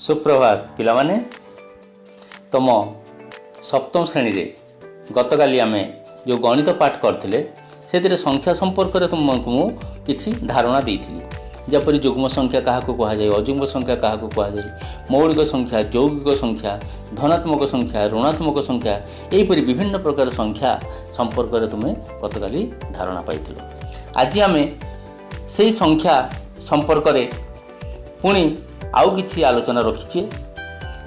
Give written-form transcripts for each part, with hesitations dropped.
सुप्रभात पिलामाने तुम सप्तम श्रेणी रे गतकाली आमे जो गणित पाठ करथिले से संख्या संपर्क में तुमको किसी धारणा देइथिली। जपरी युग्म संख्या क्या कह जाए, अयुग्म संख्या क्या कह जाए, मौलिक संख्या, यौगिक संख्या, धनात्मक संख्या, ऋणात्मक संख्या, यहीपरि विभिन्न प्रकार संख्या संपर्क में तुम्हें गतकाली धारणा पाइथिल। आज आमे से संख्या संपर्क में पुणी आउ किछि आलोचना रखीचे।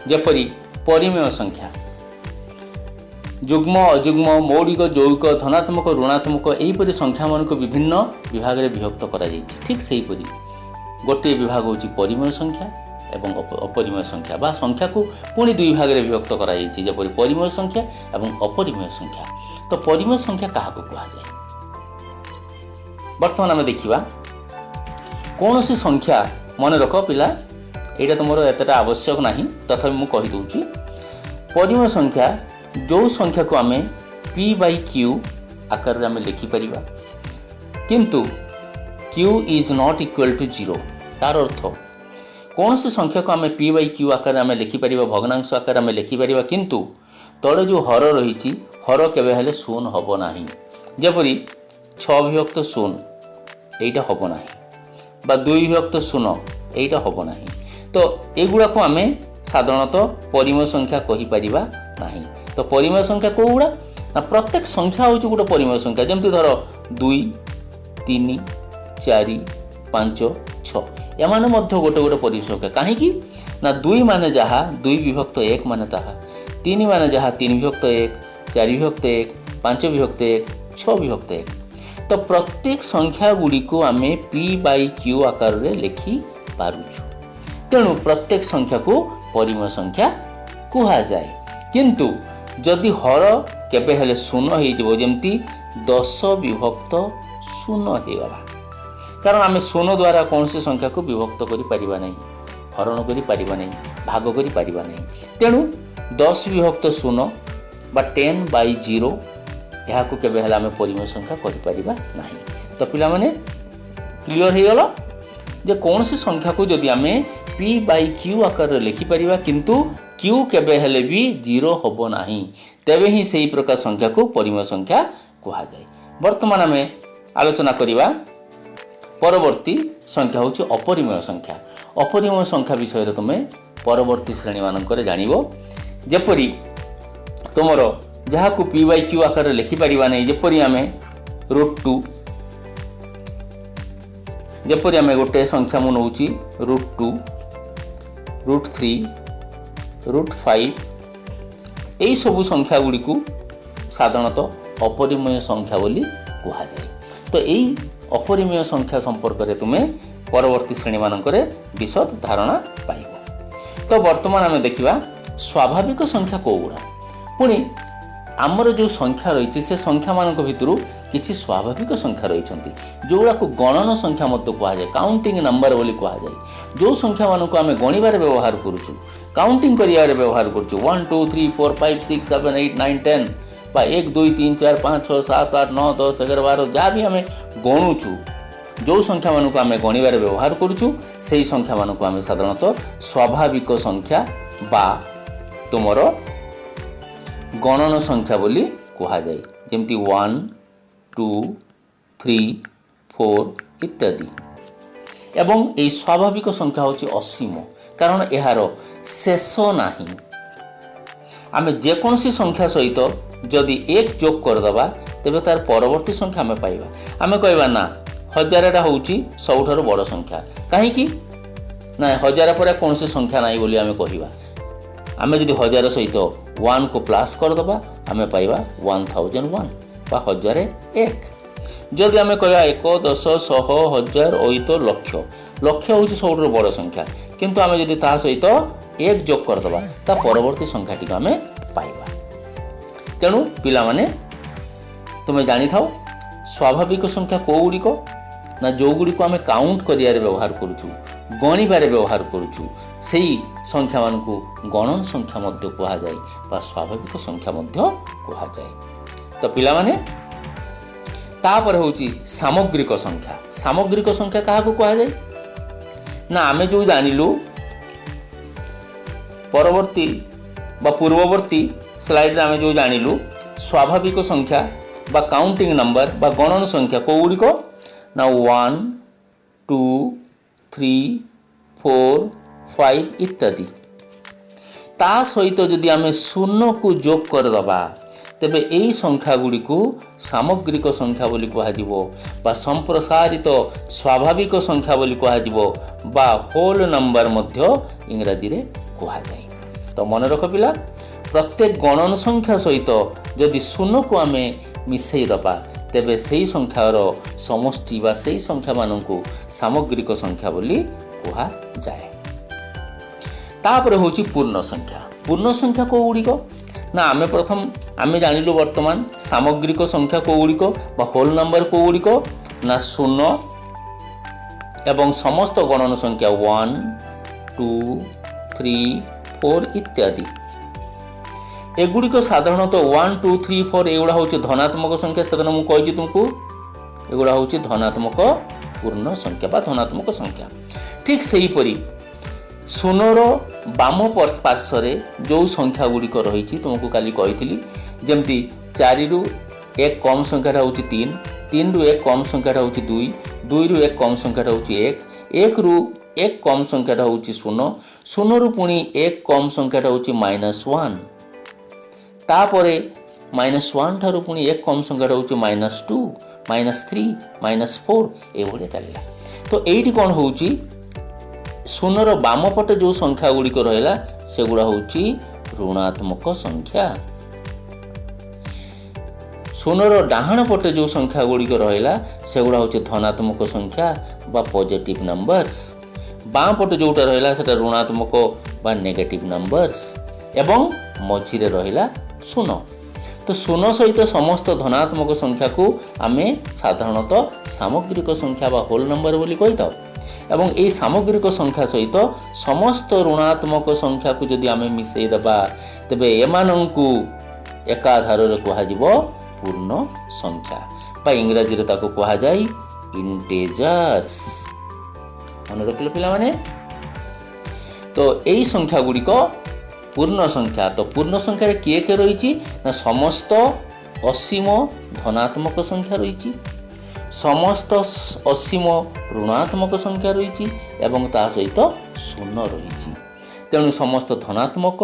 जपरी परिमेय संख्या, युग्म अयुग्म, मौलिक यौगिक, धनात्मक ऋणात्मक, यहीपरि संख्या मान को विभिन्न विभाग में विभक्त करा जाइछि। ठीक सेहीपरि गोटे विभाग होछि परिमेय संख्या एवं अपरिमेय संख्या, बा संख्या को पुणी दुई भाग में विभक्त करा जाइछि। जपरि परिमेय संख्या एवं अपरिमेय संख्या। तो परिमेय संख्या क्या कह जाए वर्तमान आम देखा कौन सी संख्या मन रख पिला, यहाँ तुम एतटा आवश्यक नहीं, तथापि मुझे कहीदे परिमेय संख्या जो संख्या को आम पी बाई क्यू आकार में लिखिपर, किंतु q is not equal to zero. तार अर्थ कौन सी संख्या को आम पी बाई क्यू आकार में लिखिपर, भग्नांश आकार में लिखिपर, किंतु तले जो हर रही हर केवे शून्य हम ना। जपरी 6 विभक्त शून्य यहीटा हम ना, बा 2 विभक्त शून्य यहीटा हम ना। तो एगुड़ा को आम साधारणतः परिमेय संख्या कहीपर नहीं। तो परिमेय संख्या कौगुड़ा ना, प्रत्येक संख्या हूँ गोटे परिमेय संख्या। जमती धर 2, 3, 4, 5, 6 एमाने मध्य गोटे गोटे परिमेय संख्या। कहीं ना 2 माने जहाँ 2 विभक्त 1 माने ताहा, 3 माने जहाँ 3 विभक्त 1, 4 विभक्त 1, 5 विभक्त 1, 6 विभक्त 1। तो प्रत्येक संख्या गुड़ी को आम पी बाई क्यू आकार में लिखि पारुछु। तेणु प्रत्येक संख्या को परिमेय संख्या कहा जाए। किंतु जदि हर केबे हेले शून्य हो, जमती 10 विभक्त शून्य हो गला, कारण आम शून्य द्वारा कौन सी संख्या को विभक्त करि परिबा नहीं, हरण करि परिबा नहीं, भाग करि परिबा नहीं। तेणु 10 विभक्त शून्य बा 10 बाई 0 यहाँ को केबे हेले आम परिमेय संख्या करि परिबा नहीं। तो पिला माने क्लियर हो गला जे कौन सी संख्या को जदि आम पी बाई क्यू आकार लिखिपर, किंतु क्यू केबे हेले भी 0 हम ना, तेबे ही सही प्रकार संख्या को परिमेय संख्या कहा जाए। वर्तमान आम आलोचना करिबा परवर्ती संख्या होची अपरिमेय संख्या। अपरिमेय संख्या विषय रे तुमे परवर्ती श्रेणी मानकर जानिबो। जेपरि तुमरो जहाँ को पी बाई क्यू आकार लिखिपर नहीं, जेपरि आम √2, जेपरि आम गोटे संख्या मु नौची √2, √3, √5, यही सबू संख्या गुड़ी को साधारणतः अपरिमेय संख्या बोली कहा जाए। तो यही अपरिमेय संख्या संपर्क में तुम्हें परवर्ती श्रेणी मानकर विशद धारणा पाइब। तो वर्तमान आम देखा स्वाभाविक संख्या कौगुड़ा, पुणी आमर जो संख्या रही से संख्या मान भितर किसी स्वाभाविक संख्या रही जोगुड़ा को गणन संख्या मत कहुए, काउंटिंग नंबर बोली कहुए। जो संख्या मान को आम गणिबार व्यवहार करुचु, काउंटिंग करियारे व्यवहार करुचु, 1 2 3 4 5 6 7 8 9 10 बा 1 2 3 4 5 6 7 8 9 10 11 12 जहाँ भी आम गणुचु, जो संख्या मान को आम गणिबार व्यवहार करुचु से संख्या मान को आम साधारणतः स्वाभाविक संख्या बा तुमर गणन संख्या बोली कहा जाए। जमती 1 2 3 4 इत्यादि। एवं यही स्वाभाविक संख्या होची असीम, कारण यार शेष नाही। आम जेकोसी संख्या सहित जदि 1 जोग करदबा तेबे तार परवर्ती संख्या आम पाइबा। आम कहबा ना 1000 होची सबुठारु बड़ संख्या, कहीं ना 1000 पर कौन सी संख्या नहीं बोली आम कहबा। आम जदि 1000 सहित 1 को प्लस करदबा आम पाइबा 1001 बा 1001। जदि आम कह 1 10 100 1000 अयुत लक्ष, लक्ष हूँ सब बड़ संख्या, किंतु आम जदि ता सहित 1 जोग करदबा ता परवर्ती संख्या टी आम पाइबा। तेणु पिला माने तुम जानी थाओ स्वाभाविक संख्या कौगुड़िक ना जो गुड़िक आम काउंट करियारे व्यवहार करुचु, गणिबारे व्यवहार करुचु, सेही संख्या मान को गणन संख्या मध्य कहा जाए बा स्वाभाविक संख्या मध्य कहा जाए। तो पिला माने तापर होची सामग्रिक संख्या। सामग्रिक संख्या क्या कहा जाए ना, आमे जो जानिलु परवर्ती बा पूर्ववर्ती स्लाइड रे आमे जो जानिलु स्वाभाविक संख्या बा काउंटिंग नंबर बा गणन संख्या कोगुड़िक ना 1 2 3 4 5 इत्यादि ता सहित जदि आमे शून्य को जोग करदबा तेबे एई संख्या गुड़ी को सामग्रिक संख्या बोली कहाजिबो बा संप्रसारित स्वाभाविक संख्या बोली कहाजिबो बा होल नंबर मध्य इंग्रजी रे कहाजाय। तो मन रख पिला प्रत्येक गणन संख्या सहित जदि शून्य को आमे मिसई दबा तेबे सेई संख्यार समष्टि बा सेई संख्या माननकु सामग्रिक संख्या बोली कहा जाए। तापर होची पूर्ण संख्या। पूर्ण संख्या को गुड़िक ना आमे प्रथम आमे जानिलु वर्तमान सामग्रिक संख्या को गुड़िक बा होल नंबर को गुड़िक ना शून्य एवं समस्त गणन संख्या 1 2 3 4 इत्यादि एगुड़िक साधारणतः 1 2 3 4 एगुड़ा हूँ धनात्मक संख्या से मुझे कही तुमको एगुड़ा हूँ धनात्मक पूर्ण संख्या बा धनात्मक संख्या। ठीक से हीपरी शून्यर बाम पार्श्वर जो संख्या गुड़िक रही तुमको काली कही जमती 4 रु 1 कम संख्या हूँ 3 3 रु 1 कम संख्या हूँ 2 2 रु 1 कम संख्या हूँ 1 1 रु 1 कम संख्या हूँ 0 0 रु पुणी 1 कम संख्या हूँ -1 तापरे -1 ठारू पुणी 1 कम संख्या हूँ -2 -3 -4 एभलिया चलला। तो एइटी कौन होउची शून्यर बाम पटे जो संख्या गुड़िक रहा सेगुड़ा हूँ ऋणात्मक संख्या शून्यर डाहाण पटे जो संख्या गुड़िक रहा सेगुड़ा हूँ धनात्मक संख्या बा पॉजिटिव नंबर्स बाम पटे जोटा रहा सेटा ऋणात्मक बा नेगेटिव नंबर्स एवं मझिरे रहा शून्य। तो शून्य सहित समस्त धनात्मक संख्या को आमे साधारणतः सामग्रिक संख्या बा होल नंबर बोली कही था एवं ए सामग्रिक संख्या सहित समस्त ऋणात्मक संख्या को जदि आमे मिसई दबा तेबे एमानंकु एकाधार रे कहाजिबो पूर्ण संख्या बा इंग्रजी रे ताको कहा जाय इंटेजर्स। मन रखिले पिला माने तो एई संख्या गुडी को पूर्ण संख्या। तो पूर्ण संख्या रे किए के रही ना समस्त असीम धनात्मक संख्या रही समस्त असीम ऋणात्मक संख्या रही एवं ता सहित शून्य रही तेणु समस्त धनात्मक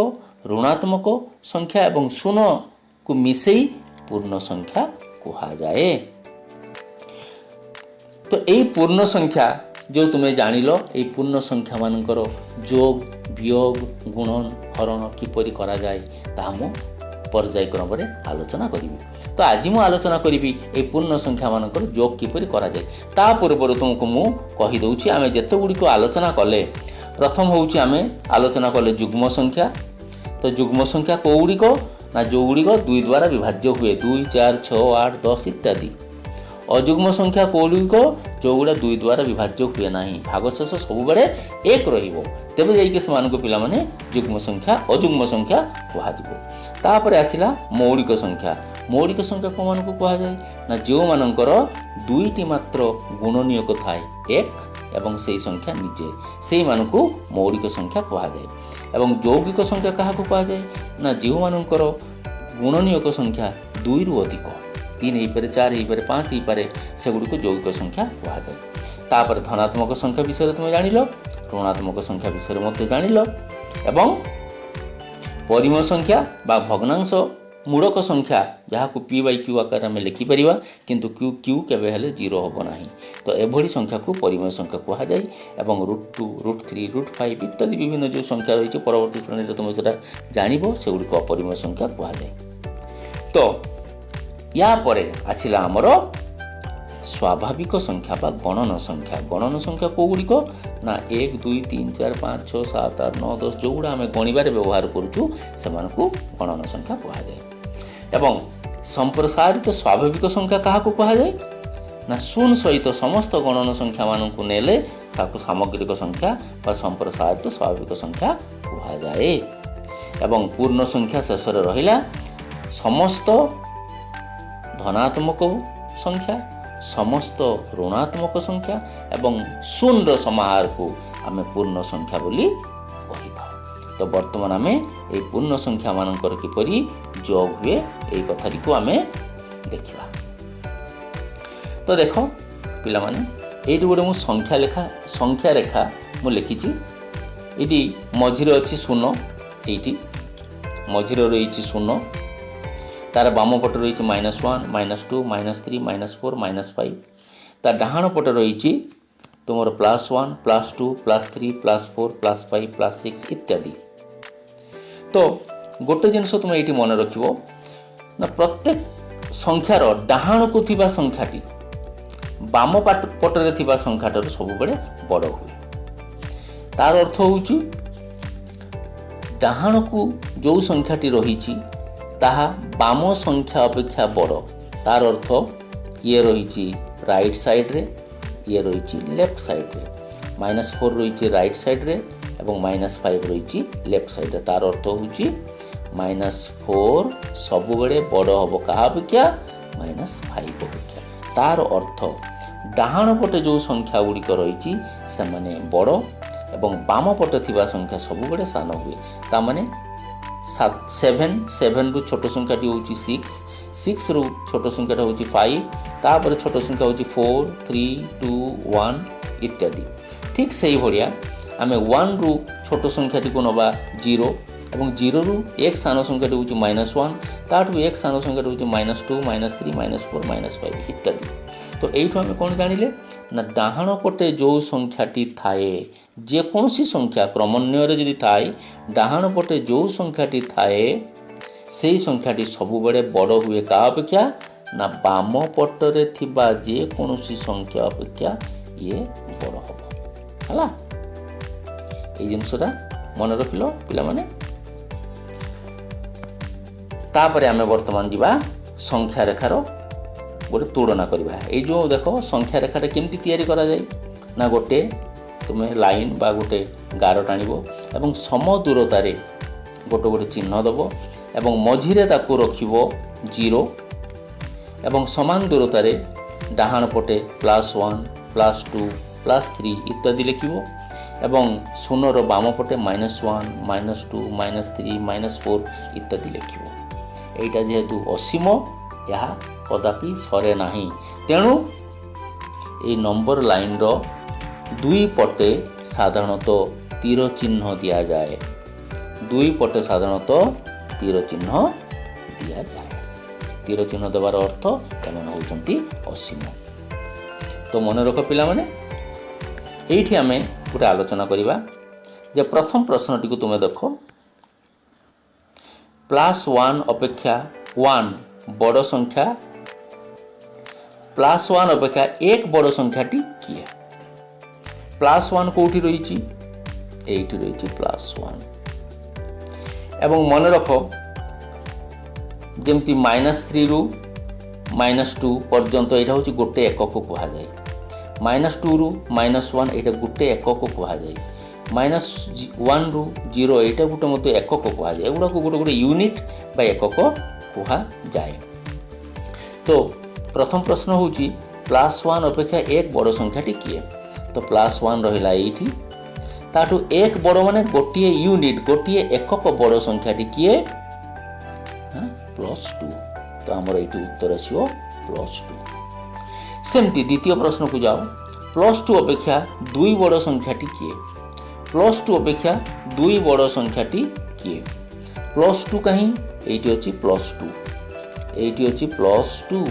ऋणात्मक संख्या एवं शून्य को मिसई पूर्ण संख्या कहा जाए। तो यही पूर्ण संख्या जो तुम्हें जानिल ये पूर्ण संख्या मानकर जोग वियोग गुणन हरण किपरि करा जाए ताहा मु पर्यायक्रम रे आलोचना करी। तो आज मु आलोचना करी ए पूर्ण संख्या मानकर जोग किपरि करा जाए ता पूर्व तुमको मु कहि दउछि आमे जेते गुडी को आलोचना कले प्रथम होउछि आमे आलोचना कले युग्म संख्या। तो युग्म संख्या को गुडी को ना जो गुडी को 2 द्वारा विभाज्य हुए 2 4 6 8 10 इत्यादि। अजुग्म संख्या कोड़ी को जो गुड़ा 2 द्वारा विभाज्य हुए ना भागशेष सब बड़े 1 रहिबो तेबे जाइके समान को पिला माने युग्म संख्या अजुग्म संख्या कहाजिबो। तापर आसिला मौलिक संख्या। मौलिक संख्या को मान को कहा जाए ना जो मानकर 2टी मात्र गुणनीयक थाए 1 एवं सेही संख्या निजे सेही मान को मौलिक संख्या कहा जाए। एवं यौगिक संख्या कहा को कहा जाए ना जो मानकर गुणनीयक संख्या 2 रु अधिक 3 हो पारे 4 हो पारे 5 हो पारे सेगुड़ी को यौगिक संख्या कहा जाए। तापर धनात्मक संख्या विषय तुम जानिल ऋणात्मक संख्या विषय मत जानिल एवं परिमेय संख्या बा भग्नांश मूलक संख्या जहाँ को p/q आकार में लिखिपर किंतु q केबे हेले 0 होबो नाही। तो एभली संख्या को परिमेय संख्या कहा जाए एवं √2 √3 √5 इत्यादि विभिन्न जो संख्या रही परवर्ती श्रेणी तुम से जानिबो सेगुड़ी को अपरिमेय संख्या कहा जाए। तो या परे आसिला हमर स्वाभाविक संख्या बा गणन संख्या। गणन संख्या को गुडी को ना 1 2 3 4 5 6 7 8 9 10 जो गुडा हमें गणिबारे व्यवहार करूछु समान को गणन संख्या कहा जाए। एवं संप्रसारित स्वाभाविक संख्या कहा को कहा जाए ना शून्य सहित समस्त गणन संख्या मान को नेले ताको सामग्रिक संख्या बा संप्रसारित स्वाभाविक संख्या कहा जाए। एवं पूर्ण संख्या शेष रे रहिला समस्त धनात्मक संख्या समस्त ऋणात्मक संख्या एवं शून्य समाहार को आमे पूर्ण संख्या बोली कही था। तो बर्तमान आमे ए पूर्ण संख्या मानकर किपरि जोग हुए ए कथाटी को आमे देखिबा। तो देखो पिला माने एठी गोटे मु संख्या रेखा मु लिखिछि। एटी मझिरे अछि शून्य, एटी मझिरे रहिछि शून्य, तार बाम पटे रहिछि -1 -2 -3 -4 -5, तार डाहाण पटे रहिछि तुमर +1 +2 +3 +4 +5 +6 इत्यादि। तो गोटे जिनस तुम ये मन रखिबो ना प्रत्येक संख्यार डाहाण को थिबा संख्याटी बाम पटरे थिबा संख्याटर सब बड़े बड़ हुए। तार अर्थ होउची डाहाण को जो संख्याटी रहिछि ताहा बाम संख्या अपेक्षा बड़। तार अर्थ ये रहिछि राइट साइड रे, ये रहिछि लेफ्ट साइड रे, -4 रहिछि राइट साइड रे एवं -5 रहिछि लेफ्ट साइड रे। तार अर्थ होउछि -4 सब बड़े बड़ हबो कहा अपेक्षा -5 अपेक्षा। तार अर्थ डाहाण पटे जो संख्या गुड़िक रही से माने बड़ एवं बाम पटे थिबा संख्या सब बड़े सान हुए। ता माने 7 रु छोट संख्याटी होउछि 6 रु छोट संख्याटा होउछि 5, तापर छोट संख्या होउछि 4 3 2 1 इत्यादि। ठीक सही भलिया आमे 1 रु छोट संख्याटी को नबा 0 एवं 0 रु एक सान संख्याटी होउछि -1, ताठु एक सान संख्याटी होउछि -2 -3 -4 -5 इत्यादि। तो एइठु आमे कोन जानिले ना डाहाण पटे जो संख्याटी थाए जे कोनसी संख्या क्रमन्वय रे जदि थाए डाहाण पटे जो संख्याटी थाए सेही संख्याटी सब बड़े बड़ हुए का अपेक्षा ना बाम पटरे थिबा जे कोनसी संख्या अपेक्षा ये बड़ हबो हला। ए जिनसटा मन रखिलो पिला माने। तापरे आमे वर्तमान जीवा संख्या रेखार गोटे तुलना करवा। ये जो देखो संख्या रेखाटा केमती तैयारी करा जाए ना गोटे तुम्हें लाइन बा गोटे गार टाणिबो एवं सम दूरतारे गोटे गोटे चिन्ह दबो एवं मझिरे ताकू रखिबो 0 एवं समान दूरतारे डाहाण पटे +1 +2 +3 इत्यादि लिखिबो एवं शून्यर बाम पटे -1 -2 -3 -4 इत्यादि लिखिबो। एटा जेहेतु असीम यह कदापि सरे नाही, तेणु ए नंबर लाइन रो दुई पटे साधारणतः तीर चिन्ह दिया जाए। दुई पटे साधारणतः तीर चिन्ह दिया जाए। तीर चिन्ह देवार अर्थ एमन होउचंती असीम। तो मन रख पिला माने एठी आमे पूरे आलोचना करिबा जे प्रथम प्रश्नटी को तुमे देखो +1 अपेक्षा 1 बड़ संख्या +1 अपेक्षा 1 बड़ संख्याटी किए। +1 कोठी रही एठी रही +1 एवं मन रख जमती -3 रु -2 पर्यंत यहाँ हूँ गोटे एकक कह जाए। -2 रु -1 यहाँ गोटे एकक कह जाए। -1 रु 0 यहाँ गोटे मत एकक कह जाए। एगुड़ा गोटे गोटे यूनिट बा एकक कह जाए। तो प्रथम प्रश्न हूँ +1 अपेक्षा 1 बड़ संख्याटी किए। तो +1 रहा ये ताठू 1 बड़ माने गोटे यूनिट गोटे एकक बड़ संख्याटी किए +2। तो आमर ये उत्तर आसो +2। सेमती द्वितीय प्रश्न को जाओ +2 अपेक्षा 2 बड़ संख्याटी किए। +2 अपेक्षा 2 बड़ संख्याटी किए। +2 कहीं ये अच्छी +2 ये अच्छी +2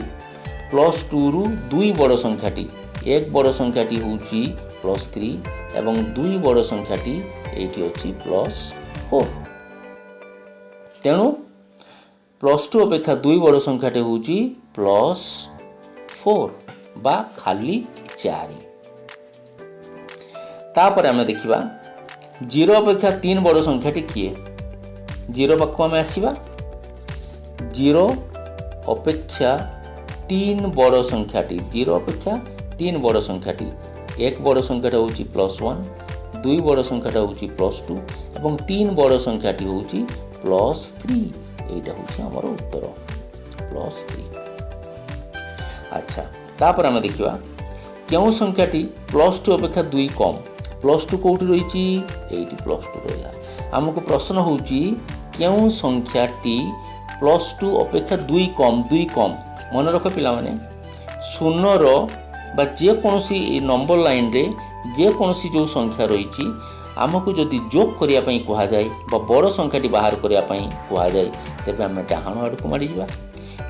रु 2 बड़ संख्याटी 1 बड़ संख्याटी हूँ +3 एवं 2 बड़ संख्याटी ये अच्छी +4। तेणु +2 अपेक्षा 2 बड़ संख्याटी हूँ +4 बा खाली 4। तापर आमे देखिबा 0 अपेक्षा 3 बड़ संख्याटी किए। 0 पाखु आमे आसीबा 0 अपेक्षा 3 बड़ संख्याटी 0 अपेक्षा 3 बड़ संख्याटी 1 बड़ संख्याटा हूँ +1 2 बड़ संख्याटा हूँ +2 एवं 3 बड़ संख्याटी हूँ +3। এইটা হচ্ছে আমার উত্তর +3। আচ্ছা তারপর আমরা দেখিবা কেউ সংখ্যাটি +2 অপেক্ষা 2 কম। प्लस टू कौटी रही ये प्लस टू रहा आमको प्रश्न होची क्यों संख्याटी प्लस टू अपेक्षा दुई कम मन रख पिलाने शून्यर बा जेकोसी नंबर लाइन रे जेकोसी जो संख्या रही आमको जदि जोग करने कहुए बड़ संख्याटी बाहर करने कहुए तेज आम डाहाण आड़ को माड़ी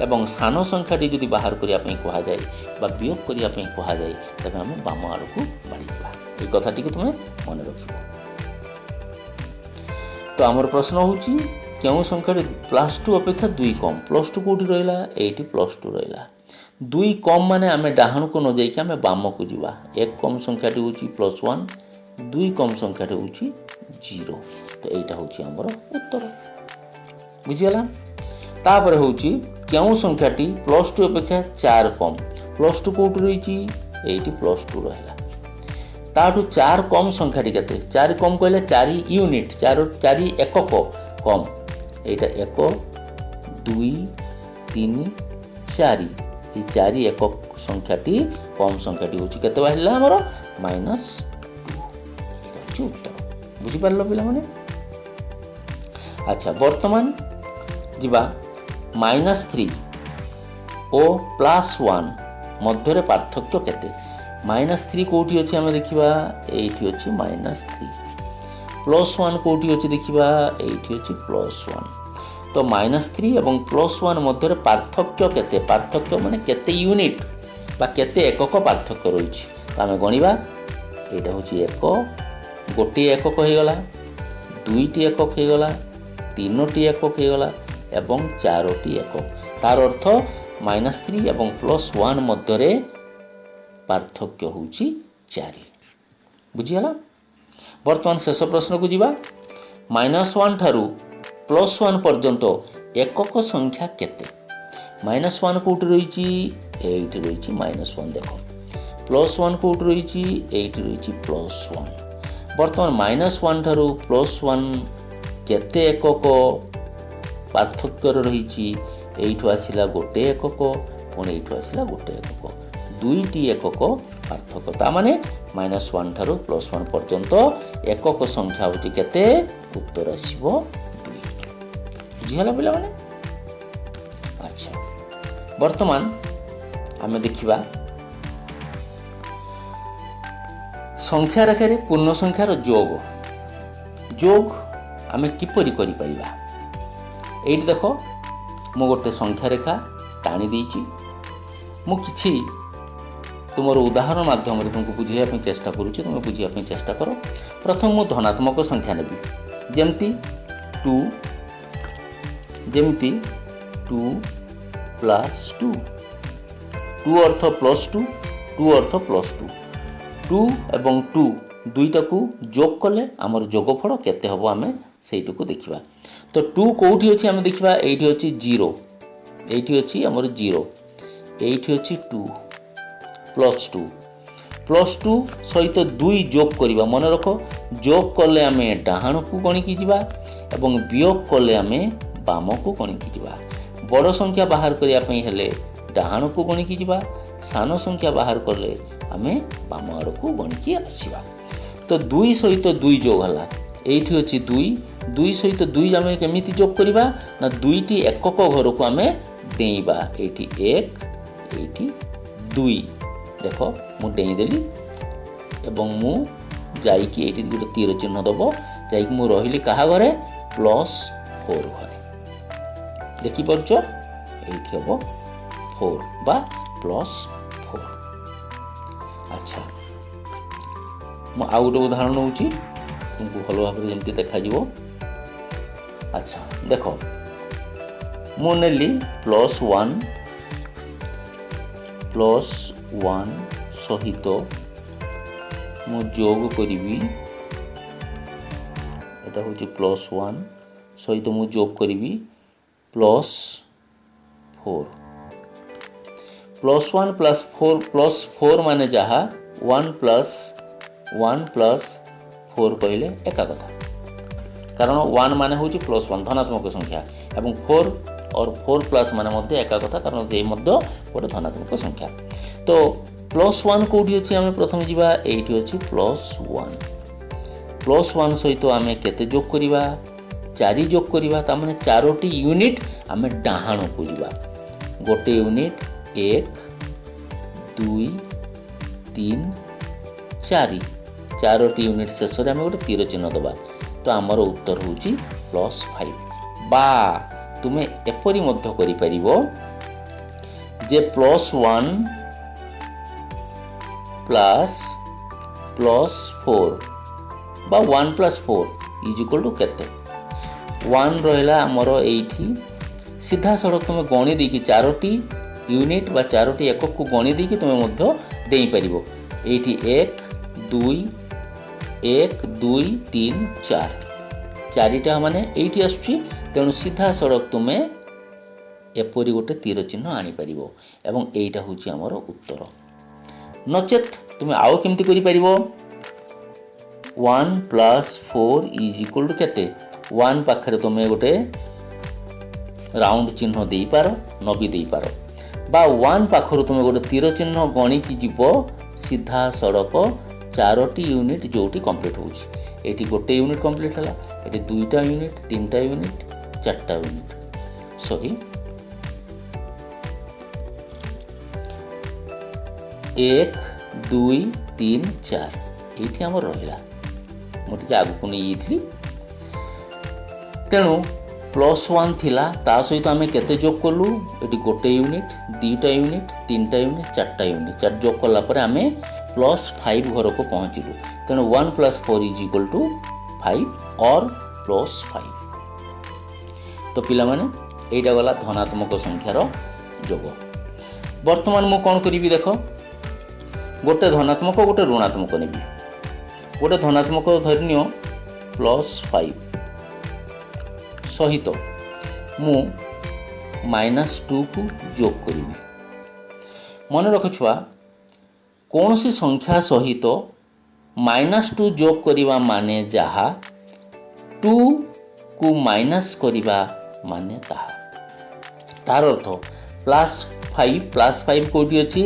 एवं सान संख्याटी जदि बाहर करने कहुए वियोग करने कहुए तेज आम बाम आड़ को माड़ी ये कथाटी तुम्हें मन रख। तो आमर प्रश्न होची क्यों संख्या प्लस टू अपेक्षा दुई कम प्लस टू कौटी रहा ये प्लस टू रहा दुई कम माने आम डाहाण को न जाइए आम बाम को जीवा एक कम संख्याटी हूँ प्लस वन दुई कम संख्याटी हूँ जीरो तो यहाँ हूँ आमर उत्तर बुझीगला। तापर हूँ क्यों संख्याटी प्लस टू अपेक्षा चार कम प्लस टू कौटी रही ये प्लस टू रहा ताठू चार कम संख्याटी केते चार कम कहले चार यूनिट चार एकक कम यहाँ एक दुई तीन चार ये चार एकक संख्याटी कम संख्याटी हूँ केते बाहर आमर माइनस टू उत्तर बुझीपार पिला माने। अच्छा बर्तमान जीवा माइनस थ्री और प्लस वन मध्य पार्थक्य केते माइनस थ्री कौटी अच्छे आम देखा ये अच्छे माइनस थ्री प्लस वन कौटी अच्छे देखा ये अच्छे प्लस वन तो माइनस थ्री और प्लस वन मध्य पार्थक्य केते पार्थक्य माने केते यूनिट बा केते एकक पार्थक्य रही तो आम गणिबा यहाँ हूँ एक गोटे एकक होगला दुईटी एकक होगला तीनोटी एकक होगला एवं चारोटी एकक तार अर्थ माइनस थ्री और प्लस वन मध्य पार्थक्य हूँ चार बुझीगला। बर्तमान शेष प्रश्न को जीवा माइनस वन ठारू प्लस वन पर्यंत एकक संख्या केते माइनस वन कौटी रही माइनस वन देख प्लस वन कौटी रही प्लस वन बर्तमान माइनस वन ठारू प्लस वन केते एकक पार्थक्य रही एठू आसला गोटे एकक पुणी एठू आसला गोटे एकक दुईटी एकक पार्थक्य ता माने माइनस वन ठारू प्लस वन पर्यंत एकक संख्या होती केते उत्तर आसबो दुई बुझीगला पिला माने। अच्छा वर्तमान आमे देखिबा संख्या रेखा रे पूर्ण संख्यार जोग आमे किपरि करि परिबा एठी देखो मो गोटे संख्या रेखा टाणी देइछि मु किछि तुमर उदाहरण माध्यम तुमको बुझाइया चेष्टा करुच्ची तुम बुझाइया चेष्टा कर। प्रथम मु धनात्मक संख्या नेबी जेमती टू प्लस टू टू अर्थ प्लस टू अर्थ प्लस टू एवं टू दुईटा को जोग कले आमर जोगफल केते हबो आमे सेइटुकु देखिबा। तो टू कोठी अछि आमे देखिबा एठी अछि जीरो एठी अछि आमर जीरो एठी अछि टू प्लस टू सहित दुई जोग करवा मन रख जोग कले आम डाहाण को गणिकी जीवा एवं वियोग कले आम बाम को गणिकी जीवा बड़ संख्या बाहर करने हेले डाहाण को गणिकी जीवा सान संख्या बाहर कले आम बाम आड़ को गणिकी आसवा। तो दुई सहित दुई जोग है ये अच्छी दुई सहित दुई आम केमिति जोग करवा ना दुईटी एकक घर को आम डेइबा एठी एक एठी दुई देख मु डेईदेली एवं मु जाइकी एठी गोटे तीर चिन्ह दब जाइकी मु रहिली कहा घरे प्लस 4 घरे देखि परछ एठी हबो 4 बा प्लस 4। अच्छा मु आ गोटे उदाहरण नउची तुमको भलो भाबरे जेमति देखा जिवो। अच्छा देख मु नेली प्लस 1 सहित मु जोग करी एटा हूँ +1 सहित मु जोग करी +4 +1 +4 माने जहा 1 + 4 कहले एका कथा कारण 1 माने हूँ +1 धनात्मक संख्या एवं 4 और 4 प्लस माने मध्य एका कथा कारण ये मध्य गोटे धनात्मक संख्या। तो +1 कौटी अच्छी आम प्रथम जावा ये अच्छी +1 +1 सहित आम केते जोग करवा 4 जोग करवा ताने 4टी यूनिट आम डाहाण को जीवा गोटे यूनिट 1 2 3 4 4टी यूनिट शेष में आम गोटे तीर चिन्ह दबा तो आमर उत्तर हूँ +5 बा तुमे एपरी मध्य करि परिबो जे +1 प्लस +4 बा 1 + 4 इज इक्वल टू केते 1 रहिला हमर एठी सीधा सड़क तुम गणी देकी 4टी यूनिट बा 4टी एकक को गणी देकी तुम मध्य देई परिबो एठी 1 2 3 4 चारिटा माने एठी आसुची तेणु सीधा सड़क तुमे एपरी गोटे तीर चिन्ह आनी परिबो एवं एटा होची हमर उत्तर नचेत तुम आउ केमती करि परिबो 1 + 4 इज इक्वल टू केते 1 पाखरे तुम गोटे राउंड चिन्ह देई पारो न भी देई पारो बा 1 पाखरु तुम गोटे तीर चिन्ह गणी की जीवो सीधा सड़क 4टी यूनिट जोटी कंप्लीट होची एटी गोटे यूनिट कंप्लीट हला एटी 2टा यूनिट 3टा यूनिट 4टा यूनिट सॉरी 1 2 3 4 ये आम रहा मुझे आगू नहीं जाइली तेणु +1 थिला ता सहित आम केते जोग कलु ये गोटे यूनिट 2टा यूनिट 3टा यूनिट 4टा यूनिट 4 जोग कलापर आम +5 घर को पहुँचलु तेणु 1 + 4 इज इक्वल टू 5 और +5 तो पिला माने एटा गला धनात्मक संख्यार जोग वर्तमान मु कौन करी देख गोटे धनात्मक गोटे ऋणात्मक नेबी गोटे धनात्मक धरनियो +5 सहित मु -2 को जोग करी मन रख छुआ कौन सी संख्या सहित -2 जोग करिवा माने जहा 2 को माइनस करिवा माने ताहा तार अर्थ +5 कोटी अछि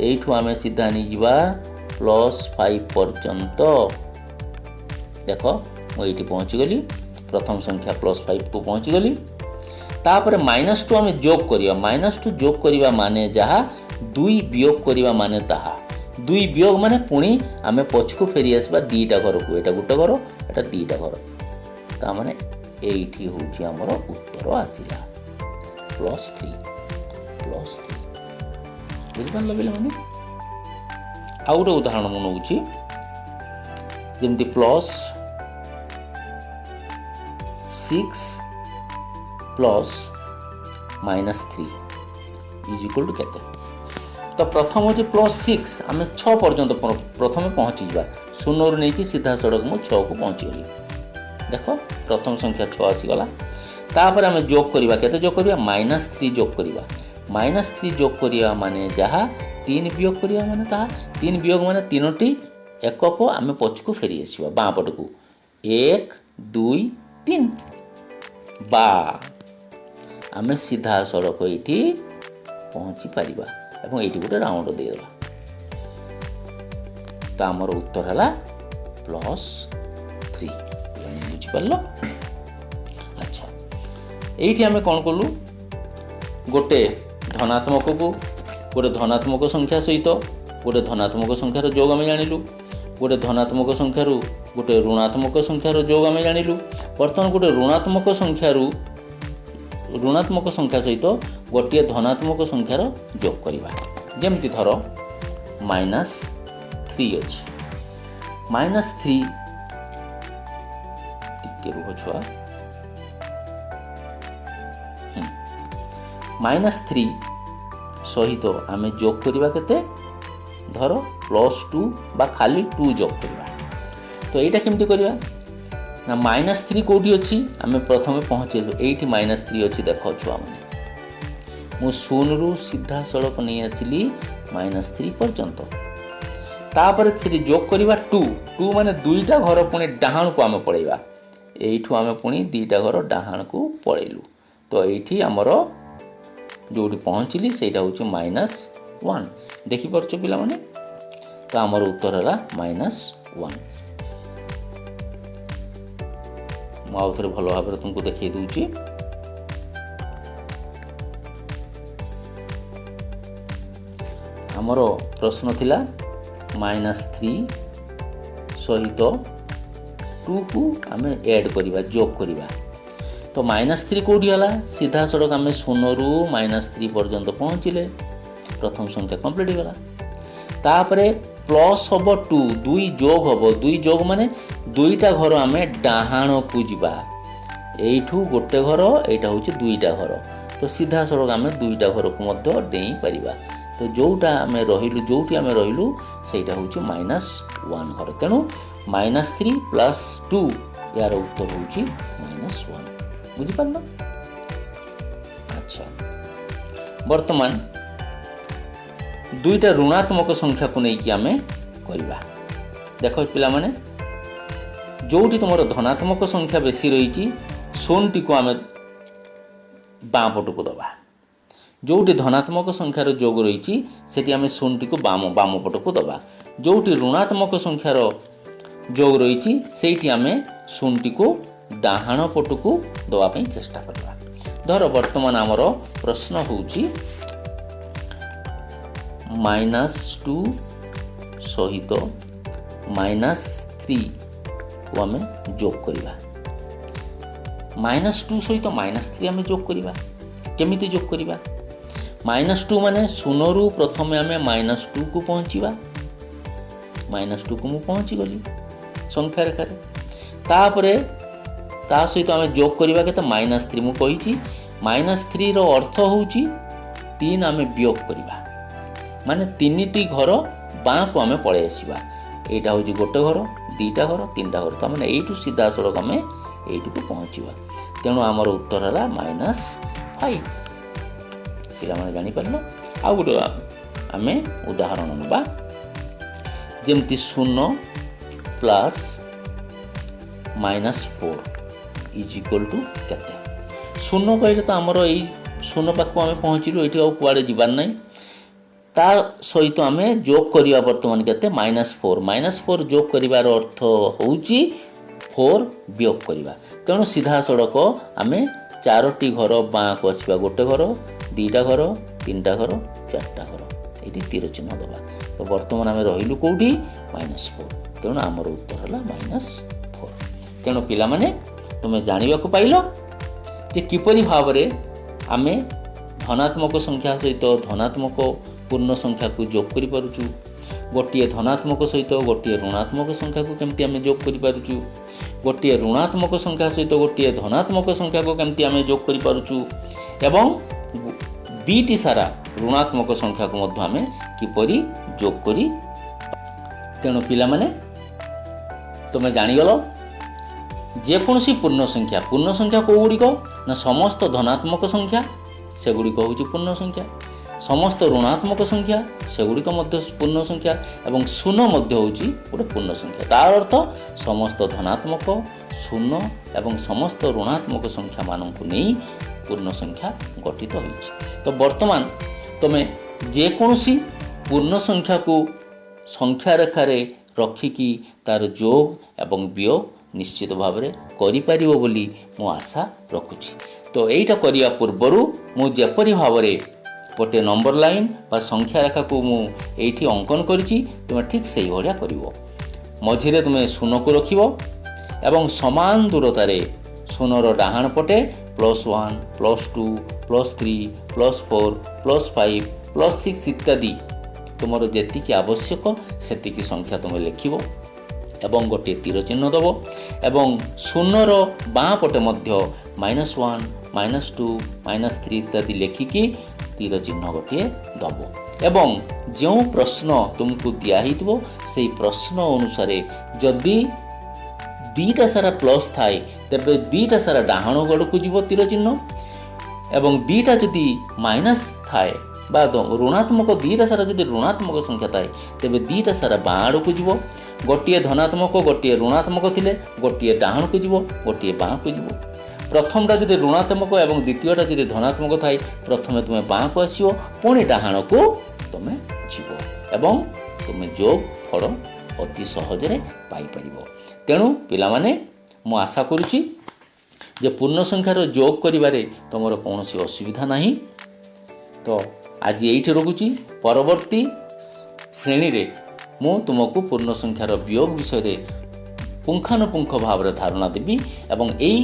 एठू आमे सीधा नहीं जीवा +5 पर्यंत देख मुझे पहुँची गली प्रथम संख्या +5 को पहुँची गली तापर -2 आमे जोग करिया -2 जोग करिवा माने जहा 2 वियोग करिवा माने ताहा 2 वियोग माने पुणी आमे पछकु फेरी आसबा 2टा घर को एटा गुटे घर एटा 2टा घर ता माने एठी होची हमर उत्तर आसिला +3 बुझ पारल बेले माने आउ गोटे उदाहरण मु नउची जेमती +6 + -3 इज इक्वल टू केते तो प्रथम होची +6 आम 6 पर्यंत प्रथम पहुँची जा 0 रु नहीं सीधा सड़क मु 6 को पहुँची गली देख प्रथम संख्या 6 आसीगला तापर आम जोग करवा केते जोग करवा -3 जोग करवा -3 जोग करवा माने जहा 3 वियोग करवा माने ताहा 3 वियोग माने 3टी एकक आम पछकु फेरी आसीबा बाँ पटकू 1 2 3 बा आम सीधा सड़क ये पहुँची पारिबा एवं ये गोटे राउंड देदेबा तो आमर उत्तर है +3 बुझिपार अच्छा ये आम कौन कलु गोटे धनात्मक को गोटे धनात्मक संख्या सहित गोटे धनात्मक संख्यार जोग आम जानिलु गोटे धनात्मक संख्यार गोटे ऋणात्मक संख्यार जोग आम जानिलु बर्तमान गोटे ऋणात्मक संख्या सहित गोटे धनात्मक संख्यार जोग करवा जमती थर -3 अच्छी -3 टिके रुह छुआ -3 सहित आम जोग करवा केते धर +2 बा खाली 2 जोग करवा तो यहाँ केमती करवा ना -3 कौटी अच्छी आम प्रथम पहुँचे ये -3 अच्छी देख छुआ मैंने मु 0 रु सीधा सड़क नहीं आसिली -3 पर्यंत तापर से जोग करवा 2 माने 2टा घर पुणी डाहाण को आम पलैवा यू आम पुणी 2टा घर डाहाण को पलैलु तो ये आमर जो पहुँचली से -1 देखिपार पिला माने तो आमर उत्तर है -1 ମୁଁ ଆଉ ଥରେ ଭଲ ଭାବରେ ତୁମକୁ ଦେଖାଇ ଦେଉଛି। ଆମର ପ୍ରଶ୍ନ ଥିଲା -3 ସହିତ 2 କୁ ଆମେ ଏଡ୍ କରିବା, ଯୋଗ କରିବା। तो -3 कौटी है सीधा सड़क आम 0 ରୁ -3 पर्यंत पहुँचले प्रथम संख्या कंप्लीट हो गला। तापरे प्लस हम 2 2 जोग हम 2 जोग माने दुईटा घर आम डाहाण को जीवा एठू गोटे घर एटा हूँ 2टा घर तो सीधा सड़क आम 2टा घर को डेई पारिबा। तो जोटा आम रहिलु जोटी आम रहिलु सेटा हूँ -1 घर तेणु -3 + 2 यार उत्तर हूँ -1 बुझिपार। अच्छा वर्तमान दुईटा ऋणात्मक संख्या को लेकिन आम करवा। देख पिला माने जोटी तुम धनात्मक संख्या बेसी रही 0 टी को आम बाँ पट को दबा, जोटी धनात्मक संख्यार जोग रही सेठी आम 0 टी को बाम पट को दबा, जोटी ऋणात्मक संख्यार जोग रही सेठी आम 0 टी को डाहाण पट को दवाई चेष्टा करवा। धर वर्तमान आमर प्रश्न होउची -2 सहित -3 को आम जोग करवा। -2 सहित -3 आम जोग करवा केमिति जोग करवा? -2 माने 0 ରୁ प्रथमे आम -2 को पहुँचवा, -2 को मु पहुँची गली संख्या रेखार तापरे ता सहित आम जोग करवा के -3 मु कही -3 रो अर्थ होउची 3 आम वियोग करवा माने 3टी घर बाँ को आम पलि आसवा। एटा हूँ गोटे घर 2टा घर 3टा घर तो मैंने यू सीधा सड़क आम यू को पहुँचवा। तेणु आमर उत्तर है -5 पिला माने जानी पारल। आ गोटे आम उदाहरण नवा जमती 0 + -4 इज इक्वल टू केते 0 कहले तो आमर यही 0 पाखक आम पहुँचलु ये कुआड़े जीवार ना ता सहित आम जोग करवा बर्तमान केते -4 जोग करार अर्थ होउची 4 वियोग करवा। तेणु सीधा सड़क आम 4टी घर बाँ को आसवा गोटे घर 2टा घर 3टा घर 4टा घर ये तीर चिन्ह दबा। तो बर्तमान आम रहिलु कौटी -4 तेणु आमर उत्तर है -4। तेणु पिला माने तुम्हें जानवा पाइल जे किपरि भाव में आम धनात्मक संख्या सहित धनात्मक पूर्ण संख्या को जोग कर पारुचु, गोटे धनात्मक सहित गोटे ऋणात्मक संख्या को केमती आम जोग कर पारुचु, गोटे ऋणात्मक संख्या सहित गोटे धनात्मक संख्या को केमती आम जोग कर पारुचु एवं 2टी सारा ऋणात्मक संख्या को मध्य आम किपरि जोग करी। तेणु पिला माने तुम्हें जानीगल जेकोसी पूर्ण संख्या कौगुड़िक ना समस्त धनात्मक संख्या सेगुड़िक हूँ पूर्ण संख्या, समस्त ऋणात्मक संख्या सेगुड़िक पूर्ण संख्या एवं 0 मध्य हूँ गोटे पूर्ण संख्या। तार अर्थ समस्त धनात्मक 0 एवं समस्त ऋणात्मक संख्या मानक नहीं पूर्ण संख्या गठित होइछि। तो वर्तमान तुम्हें जेकोसी पूर्ण संख्या को संख्या रेखार रखिकी तार जोग एवं वियोग निश्चित भाव में करिपारिबो बोली मु आशा रखुछि। तो एटा करिया पूर्वरु मु जेपरि भाव में गोटे नंबर लाइन बा संख्या रेखा को मु एठी अंकन करिछि तुम ठीक सही भलिया करिवो। मझिरे तुमे 0 को रखिवो एवं समान दूरतार 0 डाहाण पटे +1 +2 +3 +4 +5 +6 इत्यादि तुमर जेतिकी आवश्यक सेतिकी संख्या तुम लिखिवो एवं गोटे तीर चिन्ह दब एवं 0 बाँ पटे मध्य -1 -2 -3 इत्यादि लेखिकी तीर चिन्ह गोटे दब एवं जो प्रश्न तुमको दिखाई से प्रश्न अनुसार जदि 2टा सारा प्लस थाए तेरे 2टा सारा डाहाण गड़ को जीव तीर चिन्ह एवं 2टा जदि माइनस थाए बा ऋणात्मक 2टा सारा जदि ऋणात्मक संख्या थाए तेरे 2टा सारा बाँ आड़ को जीव गोटे धनात्मक गोटे ऋणात्मक थिले गोटे डाहाण को जीव गोटे बाँ को जीव। प्रथमटा जदि ऋणात्मक एवं द्वितीयटा जदि धनात्मक थाए प्रथमे तुम्हें बाँ को आसो पुणी डाहाण को तुम्हें जीव एवं तुम्हें जोग फल अति सहजरे पाई परिबो। तेणु पिला माने मु आशा करुछि ଯେ ପୂର୍ଣ୍ଣ ସଂଖ୍ୟାର ଯୋଗ କରିବାରେ ତୁମର କୌଣସି ଅସୁବିଧା ନାହିଁ। ତ ଆଜି ଏଇଠି ରଖୁଛି। ପରବର୍ତ୍ତୀ ଶ୍ରେଣୀରେ ମୁଁ ତୁମକୁ ପୂର୍ଣ୍ଣ ସଂଖ୍ୟାର ବିୟୋଗ ବିଷୟରେ ପୁଙ୍ଖାନୁପୁଙ୍ଖ ଭାବରେ ଧାରଣା ଦେବି ଏବଂ ଏହି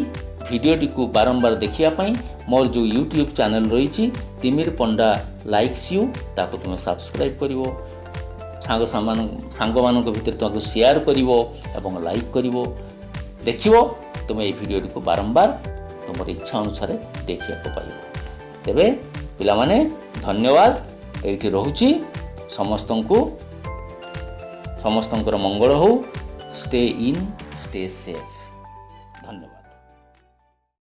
ଭିଡ଼ିଓଟିକୁ ବାରମ୍ବାର ଦେଖିବା ପାଇଁ ମୋର ଯେଉଁ ୟୁଟ୍ୟୁବ୍ ଚ୍ୟାନେଲ୍ ରହିଛି ତିମିର ପଣ୍ଡା ଲାଇକ୍ସ ୟୁ, ତାକୁ ତୁମେ ସବସ୍କ୍ରାଇବ୍ କରିବ, ସାଙ୍ଗମାନଙ୍କ ଭିତରେ ତାକୁ ସେୟାର କରିବ ଏବଂ ଲାଇକ୍ କରିବ। ଦେଖିବ ତୁମେ ଏହି ଭିଡ଼ିଓଟିକୁ ବାରମ୍ବାର ତୁମର ଇଚ୍ଛା ଅନୁସାରେ ଦେଖିବାକୁ ପାଇବ। ତେବେ ପିଲାମାନେ ଧନ୍ୟବାଦ, ଏଇଠି ରହୁଛି। ସମସ୍ତଙ୍କର ମଙ୍ଗଳ ହେଉ। Stay in, stay safe.